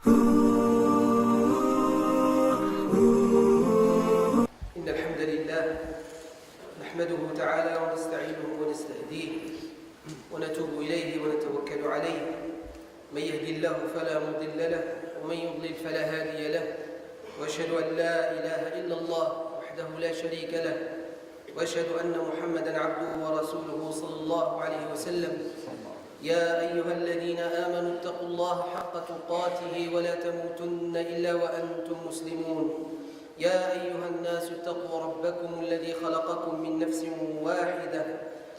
إن الحمد لله نحمده تعالى ونستعينه ونستهديه ونتوب إليه ونتوكل عليه. من يهدي الله فلا مضل له ومن يضلل فلا هادي له، وأشهد أن لا إله إلا الله وحده لا شريك له، وأشهد أن محمدًا عبده ورسوله صلى الله عليه وسلم. يا أيها الذين آمنوا اتقوا الله حق تقاته ولا تموتن إلا وأنتم مسلمون. يا أيها الناس اتقوا ربكم الذي خلقكم من نفس واحدة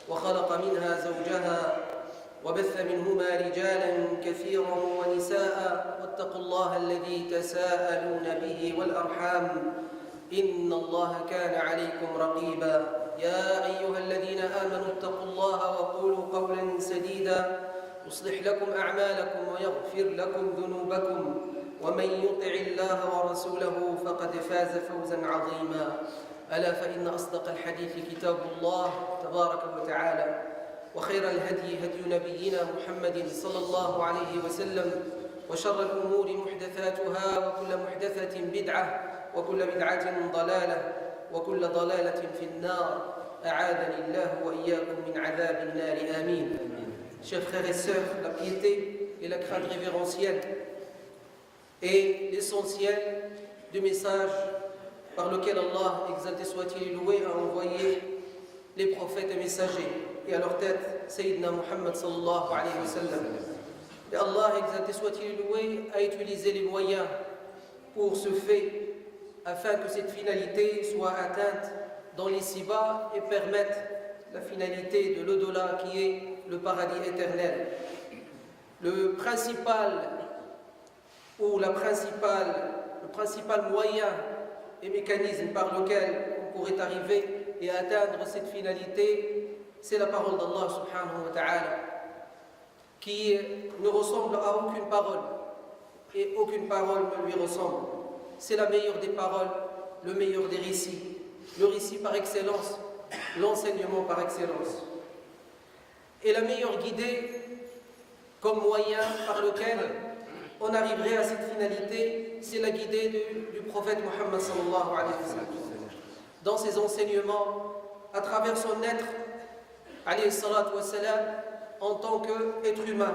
وخلق منها زوجها وبث منهما رجالا كثيرا ونساء، واتقوا الله الذي تساءلون به والأرحام إن الله كان عليكم رقيبا. يا أيها الذين آمنوا اتقوا الله وقولوا قولا سديدا يصلح لكم أعمالكم ويغفر لكم ذنوبكم، ومن يطع الله ورسوله فقد فاز فوزا عظيما. ألا فإن أصدق الحديث كتاب الله تبارك وتعالى، وخير الهدي هدي نبينا محمد صلى الله عليه وسلم، وشر الأمور محدثاتها، وكل محدثة بدعة، وكل بدعة ضلالة، وكل ضلالة في النار. أعاذني الله وإياكم من عذاب النار. آمين. Chers frères et sœurs, la piété et la crainte révérentielle est l'essentiel du message par lequel Allah, exalté soit-il et loué, a envoyé les prophètes et messagers, et à leur tête Sayyidina Muhammad sallallahu alayhi wa sallam. Et Allah, exalté soit-il et loué, a utilisé les moyens pour ce fait, afin que cette finalité soit atteinte dans les ci-bas et permette la finalité de l'au-delà qui est le paradis éternel. Le principal moyen et mécanisme par lequel on pourrait arriver et atteindre cette finalité, c'est la parole d'Allah subhanahu wa ta'ala, qui ne ressemble à aucune parole et aucune parole ne lui ressemble. C'est la meilleure des paroles, le meilleur des récits, le récit par excellence, l'enseignement par excellence. Et la meilleure guidée comme moyen par lequel on arriverait à cette finalité, c'est la guidée du prophète Muhammad sallallahu alayhi wa sallam. Dans ses enseignements, à travers son être, alayhi salatu wa salam, en tant qu'être humain,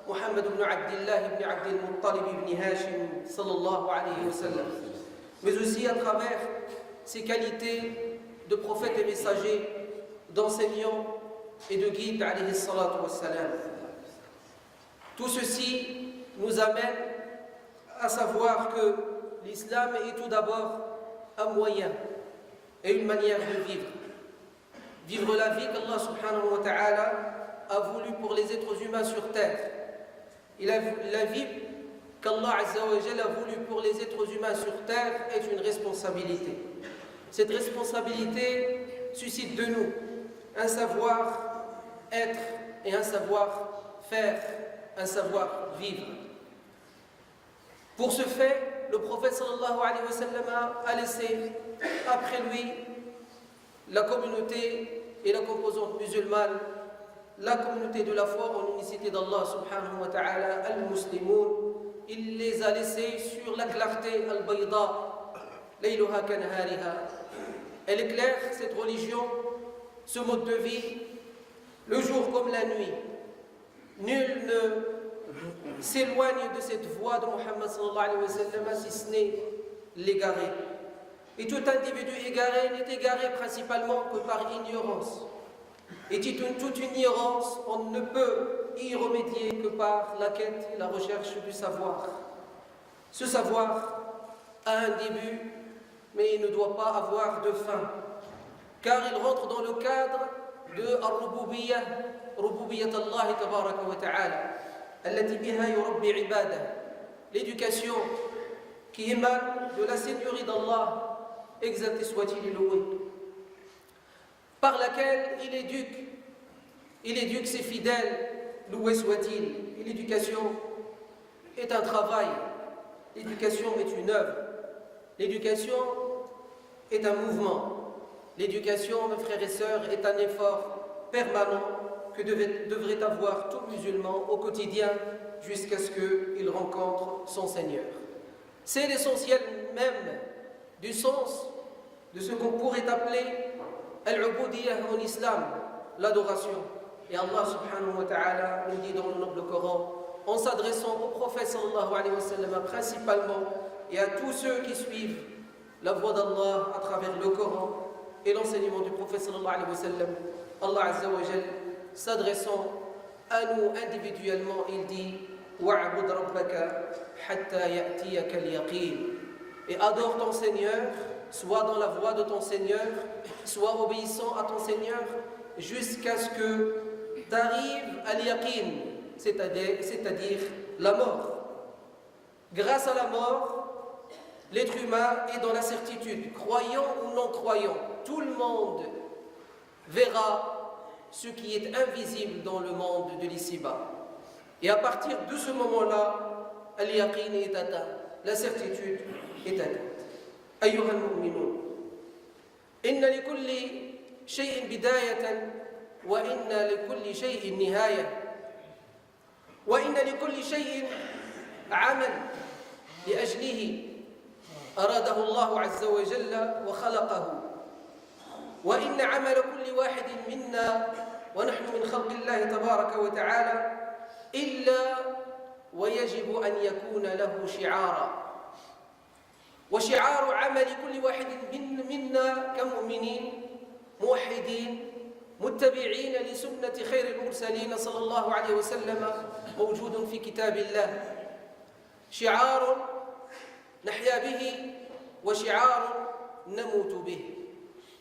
Muhammad ibn Abdillah ibn Abdil Muttalib ibn Hashim sallallahu alayhi wa sallam, mais aussi à travers ses qualités de prophète et messager, d'enseignant et de guide alayhi salatu wa salam. Tout ceci nous amène à savoir que l'islam est tout d'abord un moyen et une manière de vivre. Vivre la vie qu'Allah subhanahu wa ta'ala a voulu pour les êtres humains sur terre. Et la vie qu'Allah azza wa jalla a voulu pour les êtres humains sur terre est une responsabilité. Cette responsabilité suscite de nous un savoir-être et un savoir-faire, un savoir-vivre. Pour ce fait, le prophète sallallahu alayhi wa sallam a laissé après lui la communauté et la composante musulmane, la communauté de la foi en l'unicité d'Allah subhanahu wa ta'ala, al-Muslimoun. Il les a laissés sur la clarté al-Bayda, layluha kanahariha. Elle éclaire cette religion, ce mode de vie, le jour comme la nuit. Nul ne s'éloigne de cette voie de Muhammad sallallahu alayhi wa sallam si ce n'est l'égaré. Et tout individu égaré n'est égaré principalement que par ignorance. Et toute ignorance, on ne peut y remédier que par la quête et la recherche du savoir. Ce savoir a un début, mais il ne doit pas avoir de fin, car il rentre dans le cadre de al-rububiyyah, rububiyyat Allah tabaraka wa ta'ala, allati biha yurabbi ibadah, l'éducation qui émane de la seigneurie d'Allah, exalté soit-il et loué, par laquelle il éduque ses fidèles, loué soit-il. Et l'éducation est un travail, l'éducation est une œuvre, l'éducation est un mouvement, l'éducation, mes frères et sœurs, est un effort permanent que devrait avoir tout musulman au quotidien, jusqu'à ce qu'il rencontre son Seigneur. C'est l'essentiel même du sens de ce qu'on pourrait appeler al-ubudiyya en islam, l'adoration. Et Allah subhanahu wa ta'ala nous dit dans le noble Coran, en s'adressant au prophète sallallahu alayhi wa sallam principalement et à tous ceux qui suivent la voie d'Allah à travers le Coran et l'enseignement du prophète sallallahu alayhi wa sallam, Allah azza wa jal, s'adressant à nous individuellement, il dit wa'bud rabbaka hatta ya'tiyaka al-yaqin, et adore ton Seigneur, sois dans la voie de ton Seigneur, sois obéissant à ton Seigneur jusqu'à ce que tu arrives à al-yaqin, c'est-à-dire la mort. Grâce à la mort, l'être humain est dans la certitude, croyant ou non croyant. Tout le monde verra ce qui est invisible dans le monde de l'ici-bas. Et à partir de ce moment-là, al-yaqin est atteint, la certitude est atteinte. أيها المؤمنون، إن لكل شيء بداية وإن لكل شيء نهاية، وإن لكل شيء عمل لأجله أراده الله عز وجل وخلقه، وإن عمل كل واحد منا ونحن من خلق الله تبارك وتعالى إلا ويجب أن يكون له شعارا. وشعار عمل كل واحد منا كمؤمنين موحدين متبعين لسنة خير المرسلين صلى الله عليه وسلم موجود في كتاب الله، شعار نحيا به وشعار نموت به.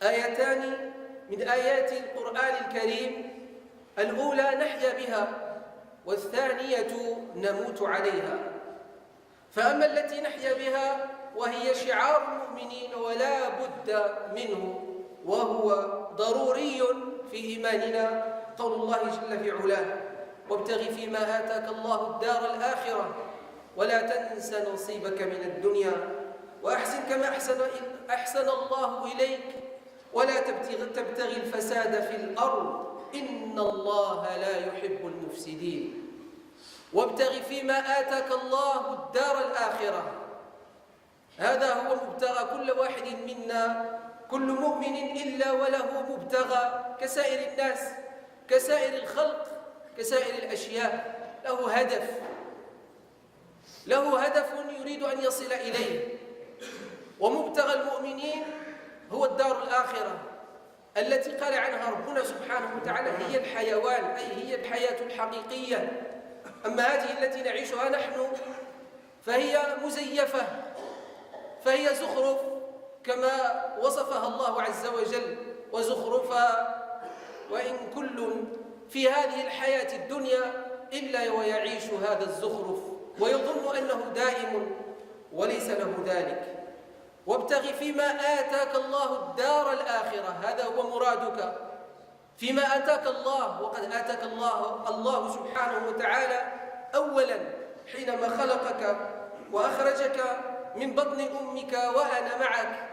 آيتان من آيات القرآن الكريم، الأولى نحيا بها والثانية نموت عليها. فأما التي نحيا بها وهي شعار المؤمنين ولا بد منه وهو ضروري في إيماننا، قول الله جل في علاه وابتغ فيما آتاك الله الدار الآخرة ولا تنس نصيبك من الدنيا وأحسن كما أحسن الله إليك ولا تبتغي الفساد في الأرض إن الله لا يحب المفسدين. وابتغ فيما آتاك الله الدار الآخرة، هذا هو مبتغى كل واحد منا، كل مؤمن إلا وله مبتغى كسائر الناس، كسائر الخلق، كسائر الأشياء، له هدف يريد أن يصل إليه. ومبتغى المؤمنين هو الدار الآخرة التي قال عنها ربنا سبحانه وتعالى هي الحيوان، أي هي الحياة الحقيقية. أما هذه التي نعيشها نحن فهي مزيفة، فهي زخرف كما وصفها الله عز وجل، وزخرفا وإن كل في هذه الحياة الدنيا إلا ويعيش هذا الزخرف ويظن أنه دائم وليس له ذلك. وابتغ فيما آتاك الله الدار الآخرة، هذا هو مرادك فيما آتاك الله. وقد آتاك الله سبحانه وتعالى أولا حينما خلقك وأخرجك من بطن أمك وأنا معك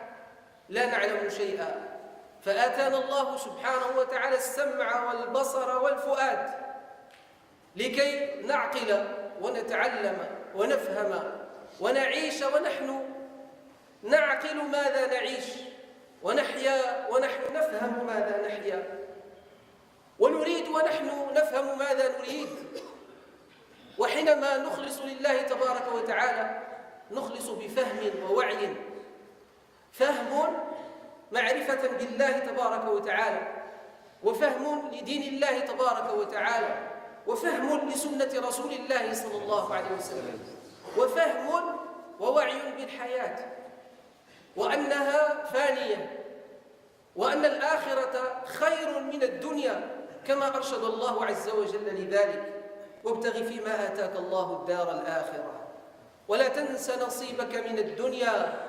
لا نعلم شيئا، فآتانا الله سبحانه وتعالى السمع والبصر والفؤاد لكي نعقل ونتعلم ونفهم ونعيش، ونحن نعقل ماذا نعيش ونحيا ونحن نفهم ماذا نحيا، ونريد ونحن نفهم ماذا نريد. وحينما نخلص لله تبارك وتعالى نخلص بفهم ووعي، فهم معرفة بالله تبارك وتعالى، وفهم لدين الله تبارك وتعالى، وفهم لسنة رسول الله صلى الله عليه وسلم، وفهم ووعي بالحياة وأنها فانية، وأن الآخرة خير من الدنيا كما أرشد الله عز وجل لذلك. وابتغ فيما آتاك الله الدار الآخرة ولا تنس نصيبك من الدنيا،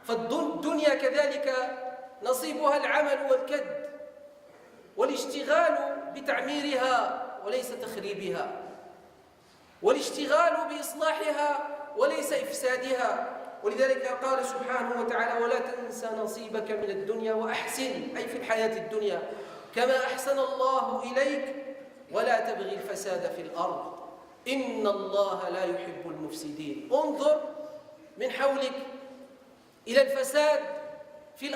فالدنيا كذلك نصيبها العمل والكد والاشتغال بتعميرها وليس تخريبها، والاشتغال بإصلاحها وليس إفسادها. ولذلك قال سبحانه وتعالى ولا تنس نصيبك من الدنيا وأحسن، أي في الحياة الدنيا كما أحسن الله إليك ولا تبغي الفساد في الأرض إن الله لا يحب المفسدين. انظر من حولك إلى الفساد في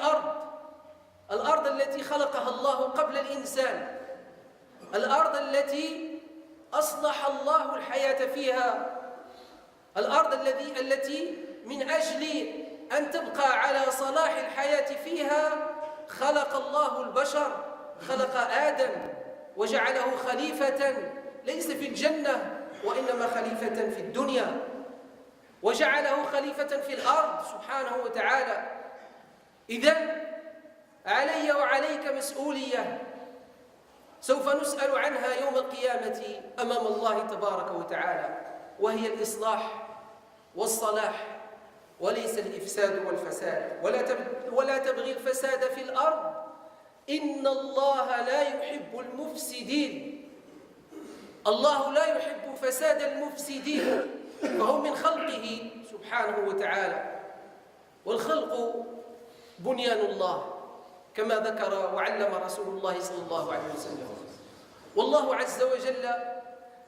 الأرض التي خلقها الله قبل الإنسان، الأرض التي أصلح الله الحياة فيها، الأرض التي من أجل أن تبقى على صلاح الحياة فيها خلق الله البشر، خلق آدم وجعله خليفة ليس في الجنة وإنما خليفة في الدنيا، وجعله خليفة في الأرض سبحانه وتعالى. إذن علي وعليك مسؤولية سوف نسأل عنها يوم القيامة أمام الله تبارك وتعالى، وهي الإصلاح والصلاح وليس الإفساد والفساد. ولا تبغي الفساد في الأرض إن الله لا يحب المفسدين. الله لا يحب فساد المفسدين، فهو من خلقه سبحانه وتعالى، والخلق بنيان الله كما ذكر وعلم رسول الله صلى الله عليه وسلم. والله عز وجل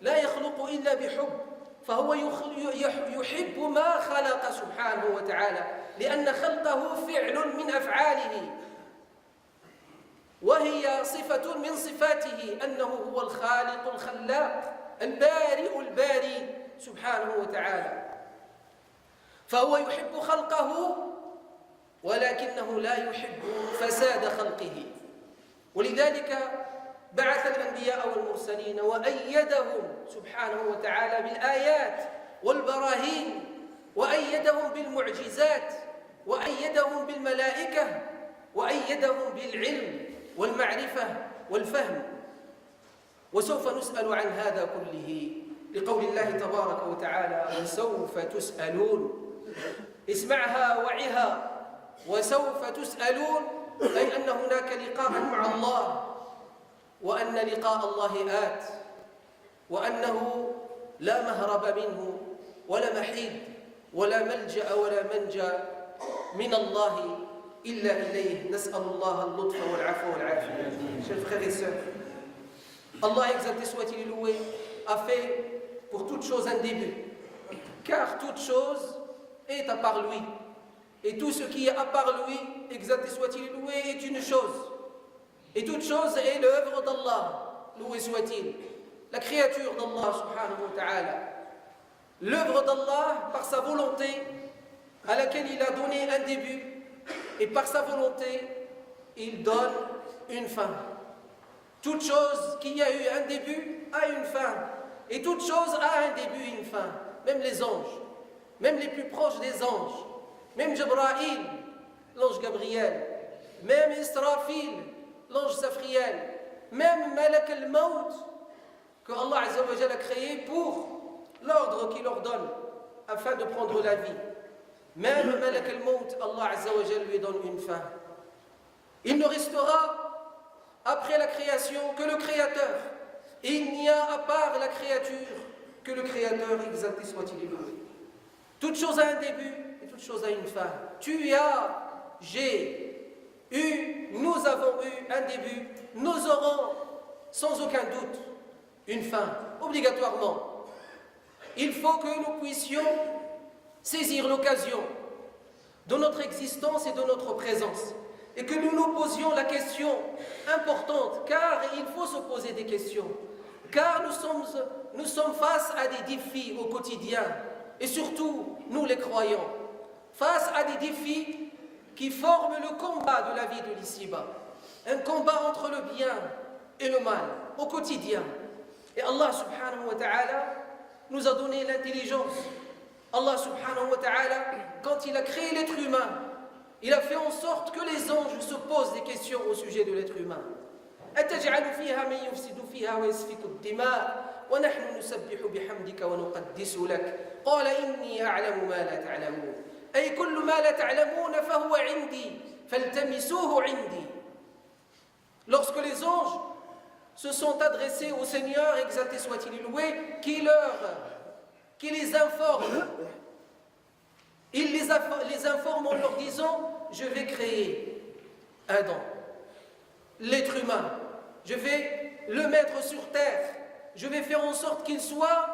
لا يخلق إلا بحب، فهو يحب ما خلق سبحانه وتعالى، لأن خلقه فعل من أفعاله، وهي صفة من صفاته أنه هو الخالق الخلاق البارئ الباري سبحانه وتعالى. فهو يحب خلقه ولكنه لا يحب فساد خلقه، ولذلك بعث الأنبياء والمرسلين وأيدهم سبحانه وتعالى بالآيات والبراهين، وأيدهم بالمعجزات، وأيدهم بالملائكة، وأيدهم بالعلم والمعرفة والفهم. وسوف نسأل عن هذا كله لقول الله تبارك وتعالى وسوف تسألون. اسمعها وعها، وسوف تسألون، أي أن هناك لقاء مع الله، وأن لقاء الله آت، وأنه لا مهرب منه ولا محيد ولا ملجأ ولا منجا من الله إلا إليه. نسأل الله اللطف والعفو والعافية. Chers frères et sœurs, Allah exalté soit-il loué a fait pour toute chose un début, car toute chose est à part lui, et tout ce qui est à part lui, exalté soit-il loué, est une chose, et toute chose est l'œuvre d'Allah, loué soit-il, la créature d'Allah subhanahu wa ta'ala, l'œuvre d'Allah par sa volonté à laquelle il a donné un début, et par sa volonté il donne une fin. Toute chose qui a eu un début a une fin, et toute chose a un début et une fin. Même les anges, même les plus proches des anges, même Jabraïl, l'ange Gabriel, même Israfil, l'ange Safriel, même Malak al-Maut, que Allah Azza wa Jalla a créé pour l'ordre qu'il leur donne afin de prendre la vie. Même Malak al-Maut, Allah Azza wa Jalla lui donne une fin. Il ne restera après la création que le Créateur. Et il n'y a à part la créature que le Créateur, exalté soit-il élevé. Toute chose a un début et toute chose a une fin. Tu as, j'ai eu, nous avons eu un début, nous aurons sans aucun doute une fin, obligatoirement. Il faut que nous puissions saisir l'occasion de notre existence et de notre présence, et que nous nous posions la question importante, car il faut se poser des questions, car nous sommes face à des défis au quotidien, et surtout, nous les croyants, face à des défis qui forment le combat de la vie de l'ici-bas, un combat entre le bien et le mal, au quotidien. Et Allah subhanahu wa ta'ala nous a donné l'intelligence. Allah subhanahu wa ta'ala, quand il a créé l'être humain, il a fait en sorte que les anges se posent des questions au sujet de l'être humain. أتجعل فيها من يفسد فيها ويسفك الدماء ونحن نسبح بحمدك ونقدس لك قال إني أعلم ما لا تعلمون أي كل ما لا تعلمون فهو عندي فالتمسوه عندي. Lorsque les anges se sont adressés au Seigneur, exalté soit-il loué, qui les informe. Il les informe en leur disant: je vais créer Adam, l'être humain, je vais le mettre sur terre, je vais faire en sorte qu'il soit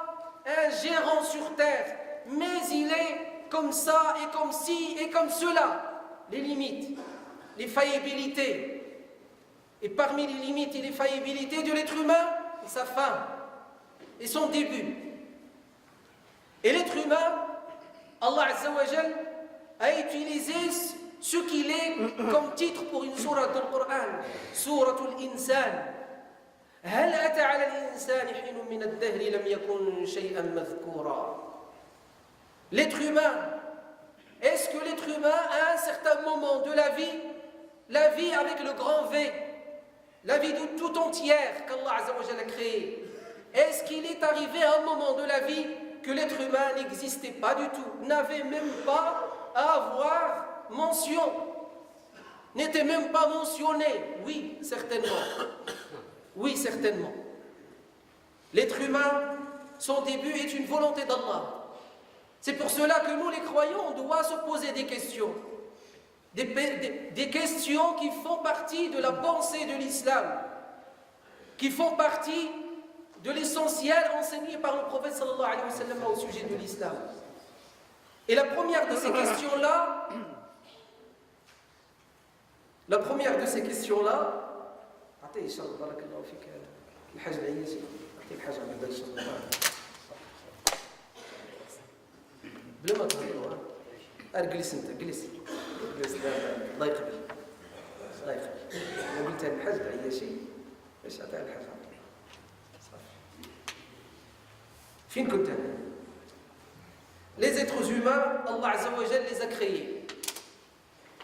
un gérant sur terre, mais il est comme ça et comme ci et comme cela. Les limites, les faillibilités. Et parmi les limites et les faillibilités de l'être humain, sa fin et son début. Et l'être humain, Allah Azza wa Jal a utilisé ce qu'il est comme titre pour une sourate du Coran, Souratul Insan. هل أتى على الإنسان حين من الدهر لم يكن شيئا مذكورا. L'être humain, est-ce que l'être humain à un certain moment de la vie avec le grand V, la vie de tout entière qu'Allah Azza wa Jalla a créée, est-ce qu'il est arrivé à un moment de la vie que l'être humain n'existait pas du tout, n'avait même pas à avoir mention, n'était même pas mentionné? Oui, certainement. Oui, certainement. L'être humain, son début est une volonté d'Allah. C'est pour cela que nous, les croyants, on doit se poser des questions. Des questions qui font partie de la pensée de l'islam, qui font partie de l'essentiel enseigné par le prophète sallallahu alayhi wa sallam au sujet de l'islam. Et la première de ces questions-là, أعطيه إن شاء الله بارك الله فيك الحاج العياشي أعطيه الحاج عبد الله إن شاء الله بلا ما تهضروا اجلس أنت جلس الله يقبل الله يقبل أنا قلت الحاج العياشي إيش أعطيه الحاج فين كنت أنا؟ Les êtres humains, Allah Azza wa Jal les a créés.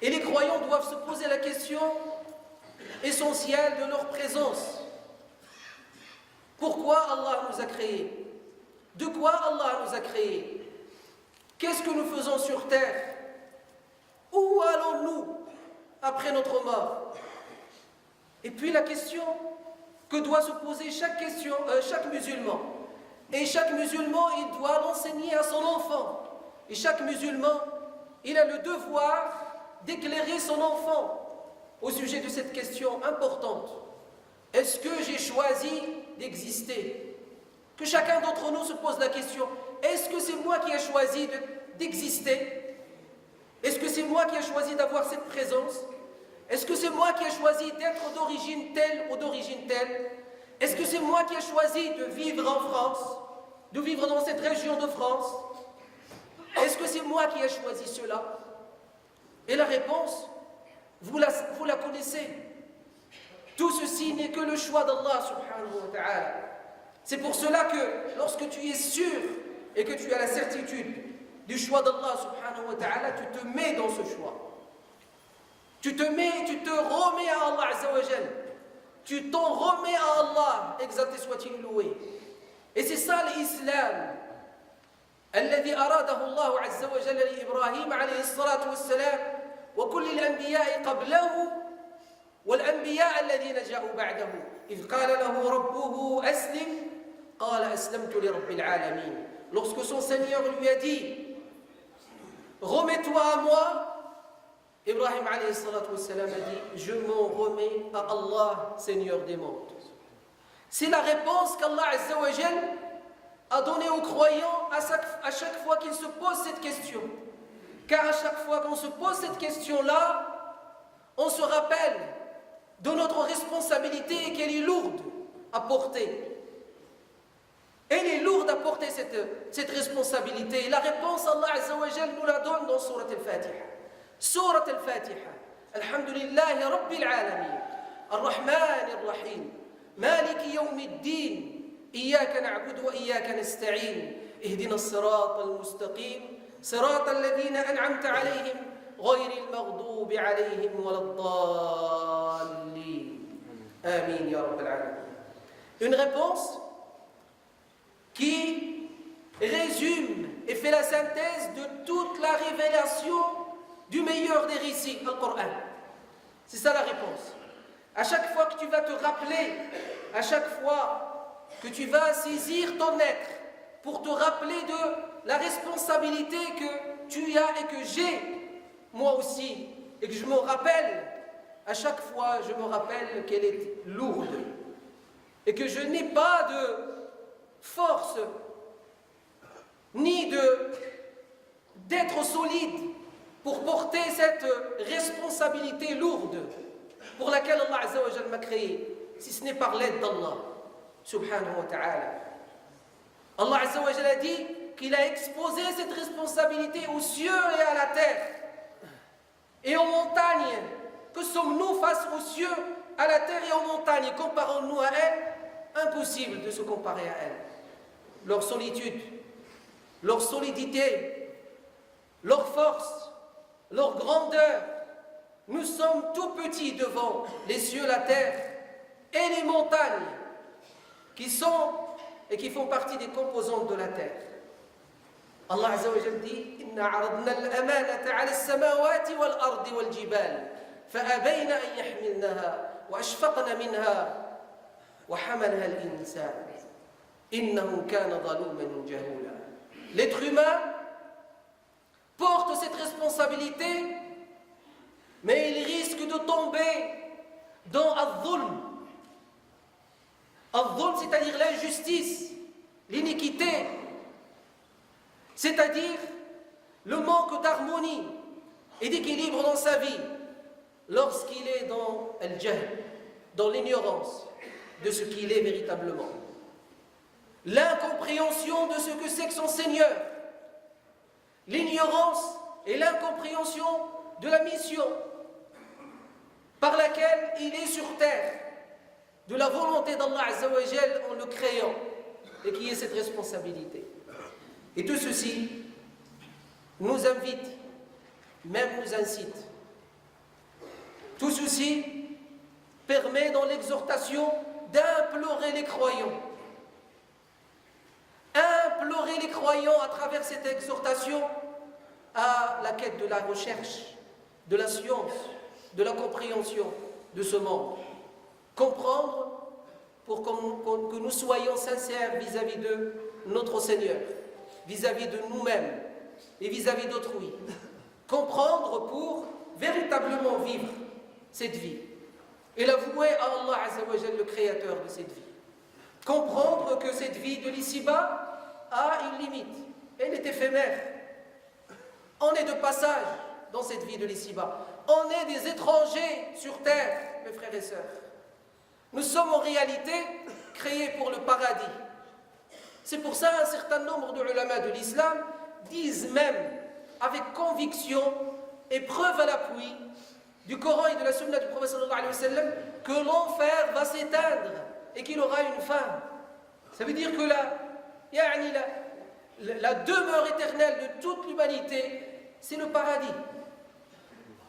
Et les croyants doivent se poser la question essentielle de leur présence. Pourquoi Allah nous a créés? De quoi Allah nous a créés? Qu'est-ce que nous faisons sur terre? Où allons-nous après notre mort? Et puis la question que doit se poser chaque musulman. Et chaque musulman, il doit l'enseigner à son enfant. Et chaque musulman, il a le devoir d'éclairer son enfant au sujet de cette question importante. Est-ce que j'ai choisi d'exister? Que chacun d'entre nous se pose la question. Est-ce que c'est moi qui ai choisi d'exister? Est-ce que c'est moi qui ai choisi d'avoir cette présence? Est-ce que c'est moi qui ai choisi d'être d'origine telle ou d'origine telle? Est-ce que c'est moi qui ai choisi de vivre en France, de vivre dans cette région de France? Est-ce que c'est moi qui ai choisi cela? Et la réponse, vous la connaissez. Tout ceci n'est que le choix d'Allah subhanahu wa ta'ala. C'est pour cela que lorsque tu es sûr et que tu as la certitude du choix d'Allah subhanahu wa ta'ala, tu te mets dans ce choix. Tu te remets à Allah azza wa jal. Tu t'en remets à Allah, exalté soit-il loué. Et c'est ça l'islam. الذي أراده الله عز وجل لإبراهيم عليه الصلاة والسلام وكل الأنبياء قبله والأنبياء الذين جاءوا بعده إذ قال له ربه أسلم قال أسلمت لرب العالمين. Lorsque son Seigneur lui a dit remets-toi à moi, Ibrahim alayhi salatu wassalam a dit je m'en remets à Allah, Seigneur des mondes. C'est la réponse qu'Allah azza wa jal a donnée aux croyants à chaque fois qu'ils se posent cette question. Car à chaque fois qu'on se pose cette question-là, on se rappelle de notre responsabilité et qu'elle est lourde à porter. Elle est lourde à porter cette responsabilité. Et la réponse, Allah Azza wa Jal nous la donne dans Surat al-Fatiha. Surat al-Fatiha. Alhamdulillahi Rabbil Alamin. Ar-Rahman ar-Rahim. Maliki yawmiddin. إياك نعبد وإياك نستعين اهدنا الصراط المستقيم صراط الذين أنعمت عليهم غير المغضوب عليهم ولا الضالين آمين يا رب العالمين. Une réponse qui résume et fait la synthèse de toute la révélation du meilleur des récits, le Coran. C'est ça la réponse. À chaque fois que tu vas te rappeler, à chaque fois que tu vas saisir ton être pour te rappeler de la responsabilité que tu as et que j'ai, moi aussi, et que je me rappelle, à chaque fois je me rappelle qu'elle est lourde et que je n'ai pas de force ni d'être solide pour porter cette responsabilité lourde pour laquelle Allah Azza wa Jal m'a créé, si ce n'est par l'aide d'Allah subhanahu wa ta'ala. Allah Azza wa Jal a dit qu'il a exposé cette responsabilité aux cieux et à la terre et aux montagnes. Que sommes-nous face aux cieux, à la terre et aux montagnes? Comparons-nous à elles? Impossible de se comparer à elles. Leur solitude, leur solidité, leur force, leur grandeur. Nous sommes tout petits devant les cieux, la terre et les montagnes qui sont et qui font partie des composantes de la terre. Allah Azza wa Jalla dit: Inna aradna al-amanata 'ala as-samawati wal-ardi wal-jibal فأبين أن يحملنها وأشفقن منها وحملها الإنسان إنه كان ظلوما جهولا. L'être humain porte cette responsabilité, mais il risque de tomber dans al-dhulm. Al-dhulm, c'est-à-dire l'injustice, l'iniquité, c'est-à-dire le manque d'harmonie et d'équilibre dans sa vie lorsqu'il est dans al-jahl, dans l'ignorance de ce qu'il est véritablement, l'incompréhension de ce que c'est que son Seigneur, l'ignorance et l'incompréhension de la mission par laquelle il est sur terre, de la volonté d'Allah Azza wa Jal en le créant, et qui est cette responsabilité. Et tout ceci nous invite, même nous incite. Tout ceci permet dans l'exhortation d'implorer les croyants. Implorer les croyants à travers cette exhortation à la quête de la recherche, de la science, de la compréhension de ce monde. Comprendre pour que nous soyons sincères vis-à-vis de notre Seigneur, vis-à-vis de nous-mêmes et vis-à-vis d'autrui. Comprendre pour véritablement vivre cette vie et la vouer à Allah Azza wa Jal, le créateur de cette vie. Comprendre que cette vie de l'ici-bas a une limite, elle est éphémère. On est de passage dans cette vie de l'ici-bas. On est des étrangers sur terre, mes frères et sœurs. Nous sommes en réalité créés pour le paradis. C'est pour ça un certain nombre de ulama de l'islam disent même avec conviction et preuve à l'appui du Coran et de la Sunna du Prophète sallallahu alayhi wa sallam que l'enfer va s'éteindre et qu'il aura une fin. Ça veut dire que la demeure éternelle de toute l'humanité, c'est le paradis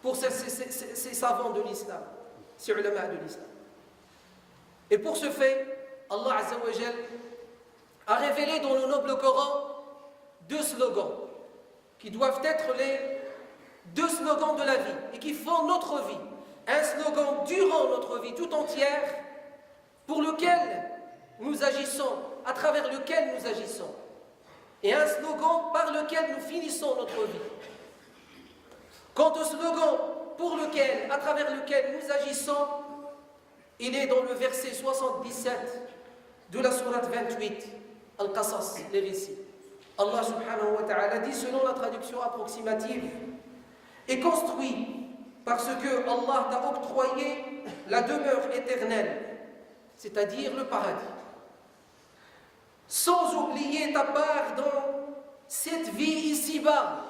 pour ces savants de l'islam, ces ulama de l'islam. Et pour ce fait, Allah Azza wa Jal a révélé dans le noble Coran 2 slogans qui doivent être les 2 slogans de la vie et qui font notre vie. Un slogan durant notre vie tout entière pour lequel nous agissons, à travers lequel nous agissons. Et un slogan par lequel nous finissons notre vie. Quant au slogan pour lequel, à travers lequel nous agissons, il est dans le verset 77 de la sourate 28, Al-Qasas, les récits. Allah subhanahu wa ta'ala dit, selon la traduction approximative, est construit parce que Allah t'a octroyé la demeure éternelle, c'est-à-dire le paradis. Sans oublier ta part dans cette vie ici-bas.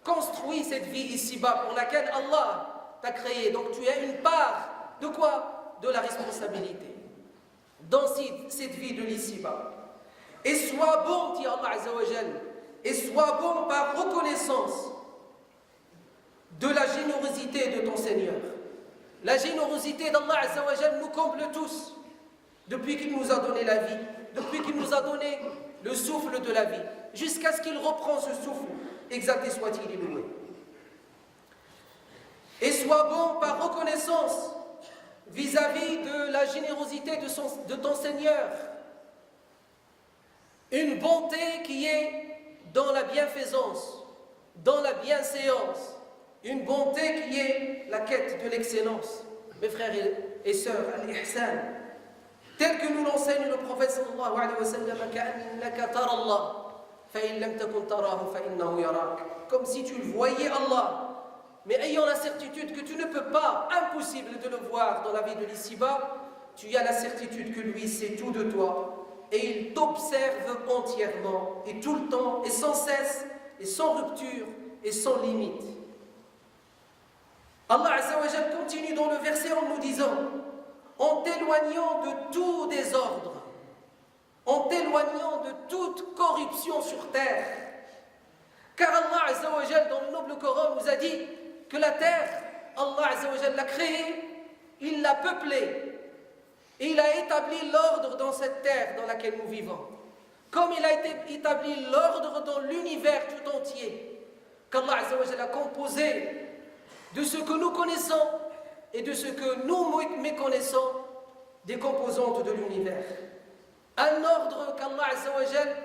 Construis cette vie ici-bas pour laquelle Allah t'a créé. Donc tu as une part de quoi? De la responsabilité dans cette vie de l'ici-bas. Et sois bon, dit Allah Azza wa Jal, et sois bon par reconnaissance de la générosité de ton Seigneur. La générosité d'Allah Azza wa Jal nous comble tous depuis qu'il nous a donné la vie, depuis qu'il nous a donné le souffle de la vie, jusqu'à ce qu'il reprend ce souffle, exalté soit-il et loué. Et sois bon par reconnaissance vis-à-vis de la générosité de ton Seigneur. Une bonté qui est dans la bienfaisance, dans la bienséance, une bonté qui est la quête de l'excellence. Mes frères et sœurs, al-ihsan, tel que nous l'enseigne le prophète sallallahu alayhi wa sallam, كأنك ترى الله فإن لم تكن تراه فإنه يراك. Comme si tu le voyais Allah, mais ayant la certitude que tu ne peux pas, impossible de le voir dans la vie de l'ici-bas, tu as la certitude que lui sait tout de toi et il t'observe entièrement et tout le temps et sans cesse et sans rupture et sans limite. Allah Azza wa Jal continue dans le verset en nous disant: en t'éloignant de tout désordre, en t'éloignant de toute corruption sur terre. Car Allah Azza wa Jal dans le noble Coran nous a dit que la terre, Allah Azza wa Jal l'a créée, il l'a peuplée et il a établi l'ordre dans cette terre dans laquelle nous vivons. Comme il a établi l'ordre dans l'univers tout entier, qu'Allah Azza wa Jal a composé de ce que nous connaissons et de ce que nous méconnaissons des composantes de l'univers. Un ordre qu'Allah Azza wa Jal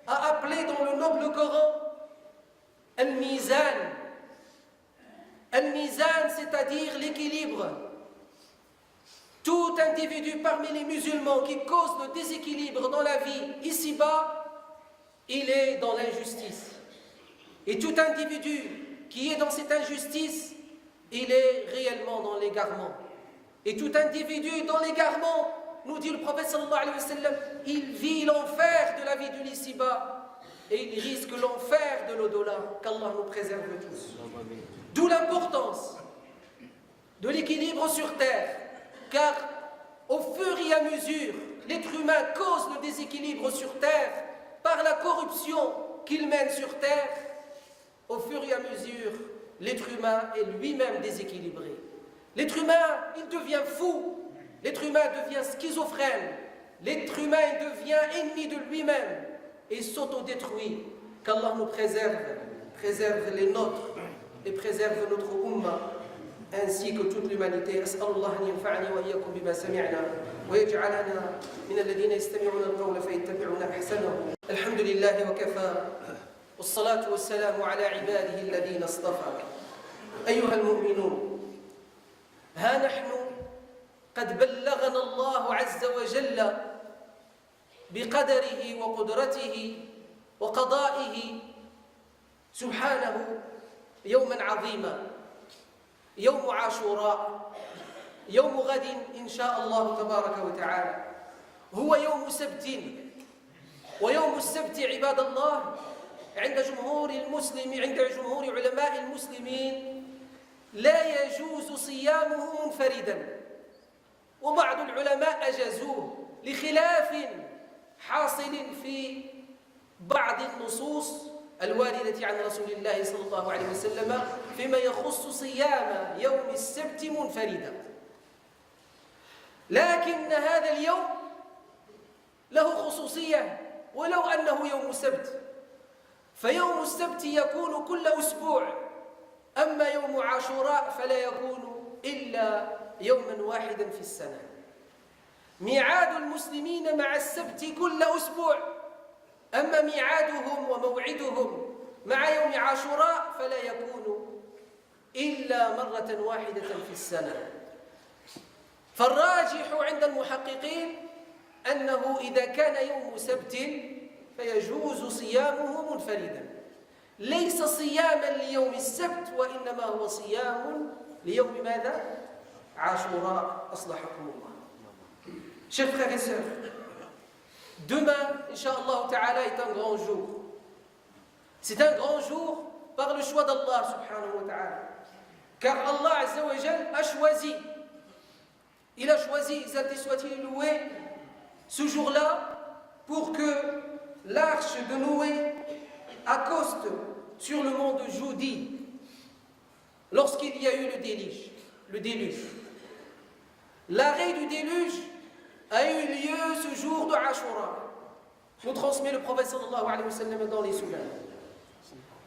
a appelé dans le noble Coran Al-Mizan. Al-Mizan, c'est-à-dire l'équilibre. Tout individu parmi les musulmans qui cause le déséquilibre dans la vie ici-bas, il est dans l'injustice. Et tout individu qui est dans cette injustice, il est réellement dans l'égarement. Et tout individu dans l'égarement, nous dit le prophète sallallahu alayhi wa sallam, il vit l'enfer de la vie de l'ici-bas et il risque l'enfer de l'au-delà. Qu'Allah nous préserve tous. D'où l'importance de l'équilibre sur terre, car au fur et à mesure, l'être humain cause le déséquilibre sur terre par la corruption qu'il mène sur terre. Au fur et à mesure, l'être humain est lui-même déséquilibré. L'être humain, il devient fou. L'être humain devient schizophrène. L'être humain devient ennemi de lui-même et s'autodétruit. Qu'Allah nous préserve les nôtres et préserve notre umma ainsi que toute l'humanité. As'alullah an yanfa'ani wa iyyakum bima sami'na wa yaj'alana min alladhina yastami'una al-qawla fayattabi'una ahsanahu. Alhamdulillah wa kafa. والصلاة والسلام على عباده الذين اصطفى. أيها المؤمنون، ها نحن قد بلغنا الله عز وجل بقدره وقدرته وقضائه سبحانه يوما عظيما، يوم عاشوراء، يوم غد إن شاء الله تبارك وتعالى، هو يوم سبت. ويوم السبت عباد الله عند جمهور علماء المسلمين لا يجوز صيامه منفردا، وبعض العلماء أجازوه لخلاف حاصل في بعض النصوص الواردة عن رسول الله صلى الله عليه وسلم فيما يخص صيام يوم السبت منفردا. لكن هذا اليوم له خصوصية ولو أنه يوم سبت، فيوم السبت يكون كل أسبوع، أما يوم عاشوراء فلا يكون إلا يوما واحدا في السنة. ميعاد المسلمين مع السبت كل أسبوع، أما ميعادهم وموعدهم مع يوم عاشوراء فلا يكون إلا مرة واحدة في السنة. فالراجح عند المحققين أنه إذا كان يوم سبت فيجوز صيامه منفردا، ليس صياما ليوم السبت وإنما هو صيام ليوم ماذا؟ عاشوراء. أصلحكم الله. Chers frères et sœurs, demain, Inch'Allah Ta'ala, est un grand jour. C'est un grand jour par le choix d'Allah Subhanahu wa Ta'ala. Car Allah Azza wa Jal a choisi, il a choisi, exalté soit-il loué, ce jour-là pour que l'arche de Noé accoste sur le mont de Joudi lorsqu'il y a eu le déluge. L'arrêt du déluge a eu lieu ce jour de Ashura. Nous transmet le prophète sallallahu alayhi wa sallam dans les sunnahs.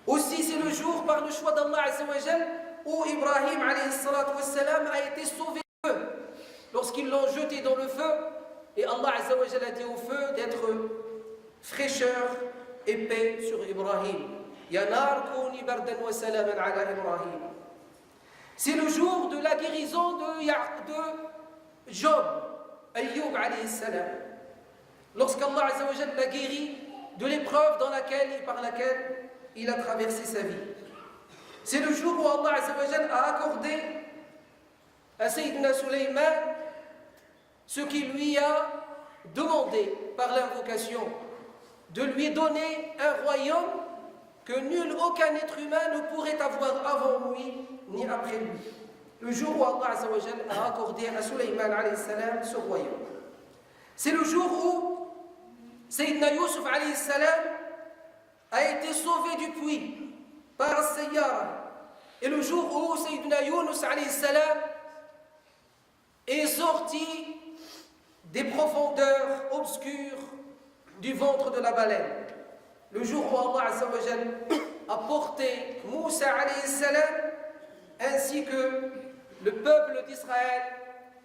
Aussi c'est le jour par le choix d'Allah Azza wa Jal où Ibrahim alayhi salatu wa salam a été sauvé du feu lorsqu'ils l'ont jeté dans le feu, et Allah Azza wa Jal a dit au feu d'être fraîcheur et paix sur Ibrahim. Ya nar kuni bardan wa salaman ala Ibrahim. C'est le jour de la guérison de Job, Ayyub alayhi salam. Lorsqu'Allah Azza wa Jal l'a guéri de l'épreuve dans laquelle et par laquelle il a traversé sa vie. C'est le jour où Allah Azza wa Jal a accordé à Sayyidina Sulayman ce qu'il lui a demandé par l'invocation, de lui donner un royaume que nul, aucun être humain ne pourrait avoir avant lui ni après lui. Le jour où Allah Azza wa Jal a accordé à Sulayman alayhi salam ce royaume. C'est le jour où Sayyidina Yusuf alayhi salam a été sauvé du puits par Sayyara. Et le jour où Sayyidina Yunus alayhi salam est sorti des profondeurs obscures du ventre de la baleine. Le jour où Allah Azza wa Jal a porté Moussa alayhi salam ainsi que le peuple d'Israël,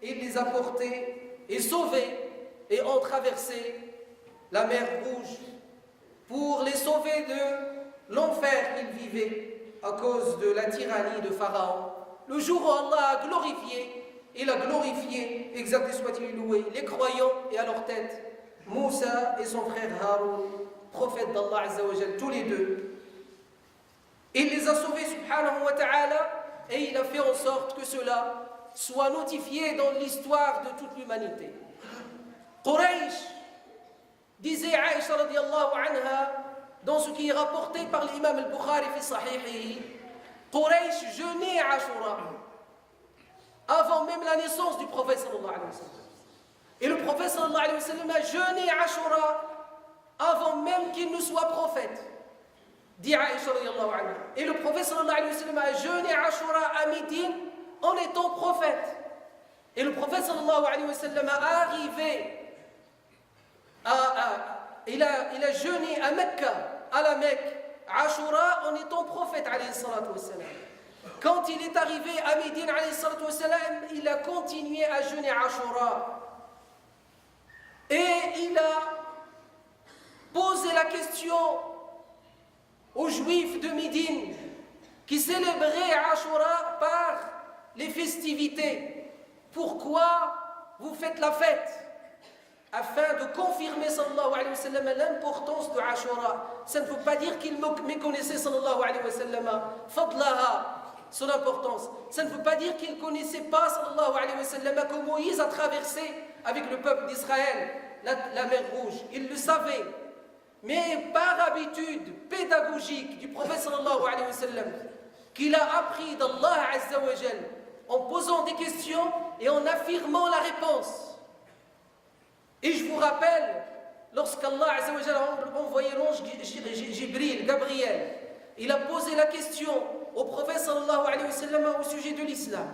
il les a portés et sauvés et ont traversé la mer Rouge pour les sauver de l'enfer qu'ils vivaient à cause de la tyrannie de Pharaon. Le jour où Allah a glorifié, il a glorifié, exalté soit-il loué, les croyants et à leur tête Moussa et son frère Haroun, prophètes d'Allah Azza wa Jal, tous les deux. Il les a sauvés subhanahu wa ta'ala et il a fait en sorte que cela soit notifié dans l'histoire de toute l'humanité. Quraysh, disait Aïcha radiallahu anha, dans ce qui est rapporté par l'imam al-Bukhari fi sahihihi, Quraysh jeûnait Ashura avant même la naissance du prophète sallallahu alayhi wa sallam. Et le prophète sallallahu alayhi wa sallam a jeûné Ashura avant même qu'il ne soit prophète, dit Aïcha radiallahu anha. Et le prophète sallallahu alayhi wa sallam a jeûné Ashura à Médine en étant prophète. Et le prophète sallallahu alayhi wa sallam a arrivé il a jeûné à Mecca, à la Mecque, Ashura en étant prophète alayhi salatu wassalam. Quand il est arrivé à Médine alayhi salatu wassalam, il a continué à jeûner Ashura. Et il a posé la question aux Juifs de Médine qui célébraient Ashura par les festivités. Pourquoi vous faites la fête? Afin de confirmer sallallahu alayhi wa sallam l'importance de Ashura. Ça ne veut pas dire qu'il méconnaissait sallallahu alayhi wa sallam fadlaha, son importance. Ça ne veut pas dire qu'il ne connaissait pas sallallahu alayhi wa sallam que Moïse a traversé avec le peuple d'Israël la mer Rouge. Il le savait. Mais par habitude pédagogique du prophète sallallahu alayhi wa sallam, qu'il a appris d'Allah Azza wa Jal en posant des questions et en affirmant la réponse. Et je vous rappelle, lorsqu'Allah Azza wa Jal a envoyé l'ange Jibril, Gabriel, il a posé la question au prophète sallallahu alayhi wa sallam au sujet de l'islam,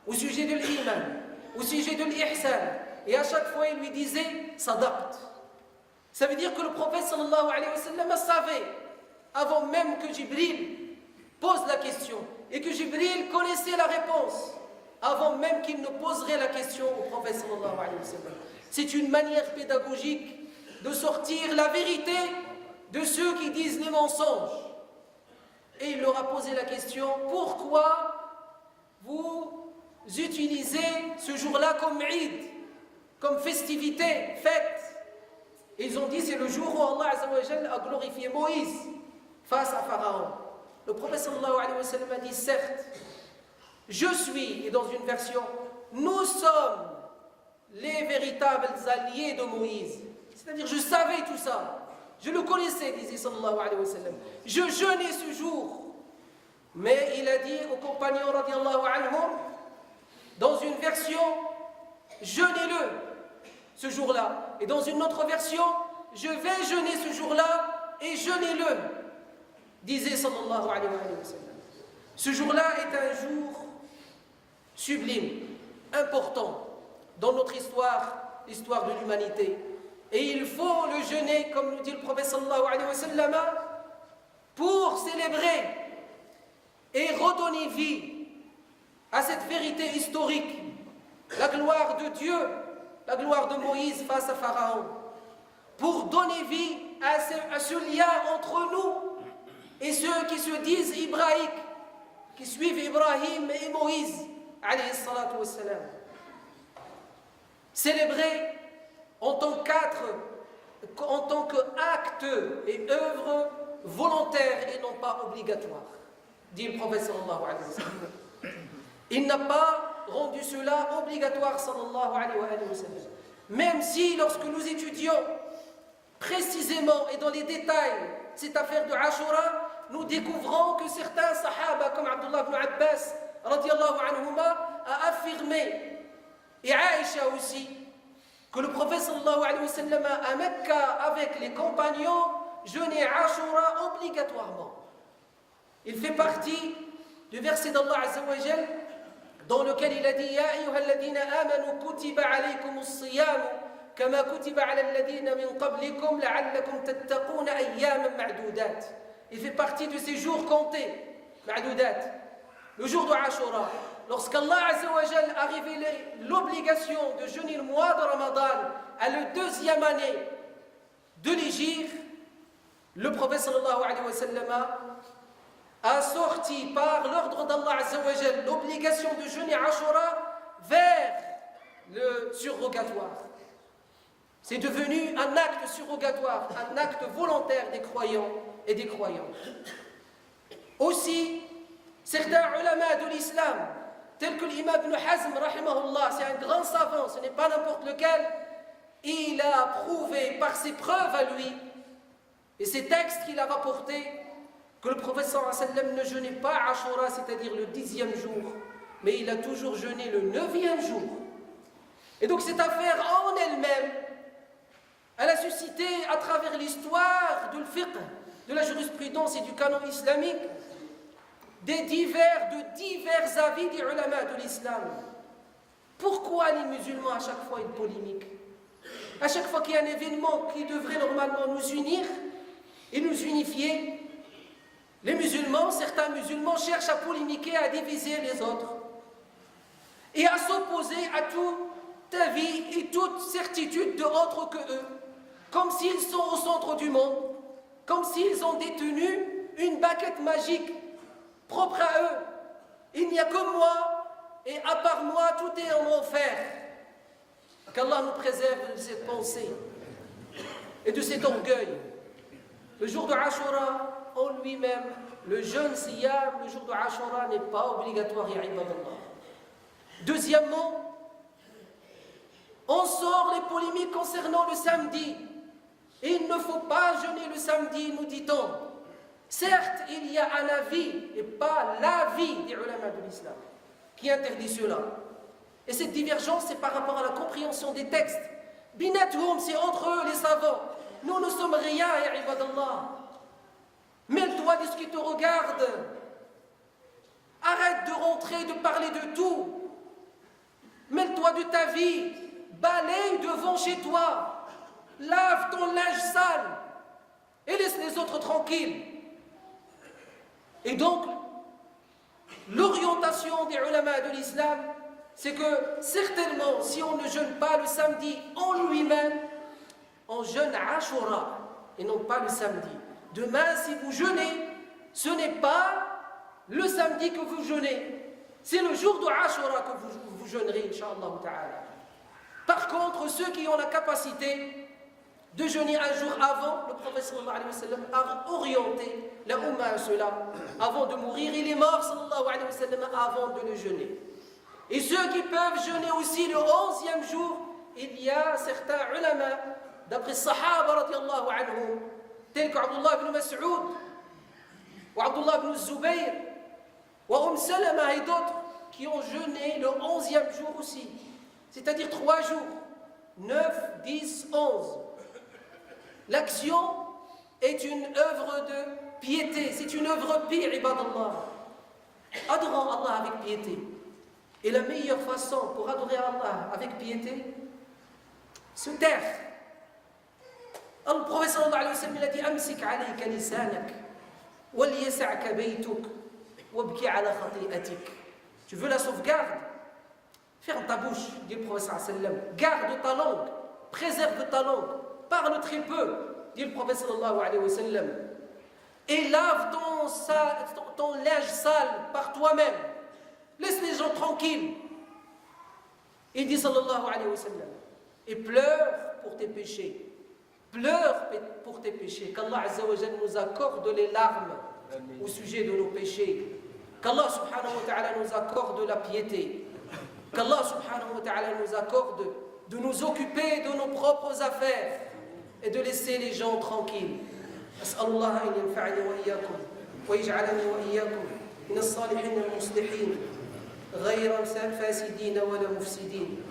au sujet de l'iman, au sujet de l'ihsan. Et à chaque fois, il lui disait « sadaqt ». Ça veut dire que le prophète sallallahu alayhi wa sallam savait, avant même que Jibril pose la question, et que Jibril connaissait la réponse, avant même qu'il ne poserait la question au prophète sallallahu alayhi wa sallam. C'est une manière pédagogique de sortir la vérité de ceux qui disent les mensonges. Et il leur a posé la question, pourquoi vous utilisez ce jour-là comme Eid, comme festivité, fête? Et ils ont dit, c'est le jour où Allah Azza wa Jal a glorifié Moïse face à Pharaon. Le prophète sallallahu alayhi wa sallam a dit, certes, je suis, et dans une version, nous sommes les véritables alliés de Moïse. C'est-à-dire, je savais tout ça. Je le connaissais, disait sallallahu alayhi wa sallam. Je jeûnais ce jour. Mais il a dit aux compagnons, radiallahu anhum, dans une version, jeûnez-le ce jour-là. Et dans une autre version, je vais jeûner ce jour-là et jeûnez-le, disait sallallahu alayhi wa sallam. Ce jour-là est un jour sublime, important dans notre histoire, l'histoire de l'humanité. Et il faut le jeûner, comme nous dit le prophète sallallahu alayhi wa sallam, pour célébrer et redonner vie à cette vérité historique, la gloire de Dieu, la gloire de Moïse face à Pharaon, pour donner vie à ce lien entre nous et ceux qui se disent hébraïques, qui suivent Ibrahim et Moïse, alayhi salatu wassalam. Célébrer en tant qu'être en tant qu'acte et œuvre volontaire et non pas obligatoire, dit le prophète sallallahu alayhi wa sallam. Il n'a pas rendu cela obligatoire sallallahu alayhi wa sallam. Même si lorsque nous étudions précisément et dans les détails cette affaire de Ashura, nous découvrons que certains sahaba comme Abdullah ibn Abbas radiyallahu anhuma a affirmé, et Aïcha aussi, que le prophète sallallahu alayhi wa sallam à Mecca avec les compagnons jeûnait Ashura obligatoirement. Il fait partie du verset d'Allah Azza wa Jal dans lequel il a dit Ya ayyuhalladhina amanu kutiba alaykumus siyam kama kutiba ala alladhina min qablikum la'allakum tattaquna ayyaman ma'dudat. Il fait partie de ces jours comptés, ma'dudat. Le jour de Ashura, lorsqu'Allah Azza wa Jal a révélé l'obligation de jeûner le mois de Ramadan à la deuxième année de l'Hégire, le prophète sallallahu alayhi wa sallam a sorti par l'ordre d'Allah Azza wa Jal l'obligation de jeûner Ashura vers le surrogatoire. C'est devenu un acte surrogatoire, un acte volontaire des croyants et des croyantes. Aussi, certains ulama de l'islam, tels que l'imam Ibn Hazm, rahimahullah, c'est un grand savant, ce n'est pas n'importe lequel, il a prouvé par ses preuves à lui et ses textes qu'il a rapportés que le prophète sallallahu alayhi wa sallam ne jeûnait pas Ashura, c'est-à-dire le 10e jour, mais il a toujours jeûné le 9e jour. Et donc cette affaire en elle-même, elle a suscité à travers l'histoire du fiqh, de la jurisprudence et du canon islamique, de divers avis des ulama de l'islam. Pourquoi les musulmans à chaque fois une polémique? À chaque fois qu'il y a un événement qui devrait normalement nous unir et nous unifier, les musulmans, certains musulmans cherchent à polémiquer, à diviser les autres et à s'opposer à toute avis et toute certitude de autres que eux, comme s'ils sont au centre du monde, comme s'ils ont détenu une baguette magique propre à eux. Il n'y a que moi, et à part moi, tout est en enfer. Qu'Allah nous préserve de cette pensée et de cet orgueil. Le jour de Ashura, en lui-même, le jeûne siyam, le jour de Ashura n'est pas obligatoire, ya ibadallah. Deuxièmement, on sort les polémiques concernant le samedi. Il ne faut pas jeûner le samedi, nous dit-on. Certes, il y a un avis, et pas l'avis des ulama de l'islam, qui interdit cela. Et cette divergence, c'est par rapport à la compréhension des textes. Binatoum, c'est entre eux, les savants. Nous ne sommes rien, ya ibadallah. Mêle-toi de ce qui te regarde. Arrête de rentrer, de parler de tout. Mêle-toi de ta vie. Balaye devant chez toi. Lave ton linge sale. Et laisse les autres tranquilles. Et donc, l'orientation des ulama de l'islam, c'est que certainement, si on ne jeûne pas le samedi en lui-même, on jeûne Ashura et non pas le samedi. Demain, si vous jeûnez, ce n'est pas le samedi que vous jeûnez, c'est le jour de Ashura que vous jeûnerez, Inch'Allah ta'ala. Par contre, ceux qui ont la capacité de jeûner un jour avant, le prophète sallallahu alayhi wa sallam a orienté la Ummah à cela. Avant de mourir, il est mort sallallahu alayhi wa sallam avant de le jeûner. Et ceux qui peuvent jeûner aussi le 11e jour, il y a certains ulama, d'après Sahaba radiallahu anhum, tels qu'Abdullah ibn Mas'ud, ou Abdullah ibn Zubayr, ou Salama et d'autres, qui ont jeûné le 11e jour aussi. C'est-à-dire 3 jours, 9, 10, 11. L'action est une œuvre de piété, c'est une œuvre pire, ibadallah. Adorons Allah avec piété. Et la meilleure façon pour adorer Allah avec piété, se taire. Le prophète sallallahu alayhi wa sallam a dit Amsik alayka lisanak, wal yas'aka baytuk, wabki ala khati'atik. Tu veux la sauvegarde? Ferme ta bouche, dit le prophète sallallahu alayhi wa sallam. Garde ta langue, préserve ta langue. Parle très peu, dit le prophète sallallahu alayhi wa sallam. Et lave ton linge sale par toi-même. Laisse les gens tranquilles. Il dit sallallahu alayhi wa sallam. Et pleure pour tes péchés. pleure pour tes péchés, qu'Allah Azza wa Jal nous accorde les larmes au sujet de nos péchés, qu'Allah subhanahu wa ta'ala nous accorde la piété, qu'Allah subhanahu wa ta'ala nous accorde de nous occuper de nos propres affaires et de laisser les gens tranquilles. أسأل الله أن ينفعني وإياكم ويجعلني وإياكم من الصالحين المصلحين غير فاسدين ولا مفسدين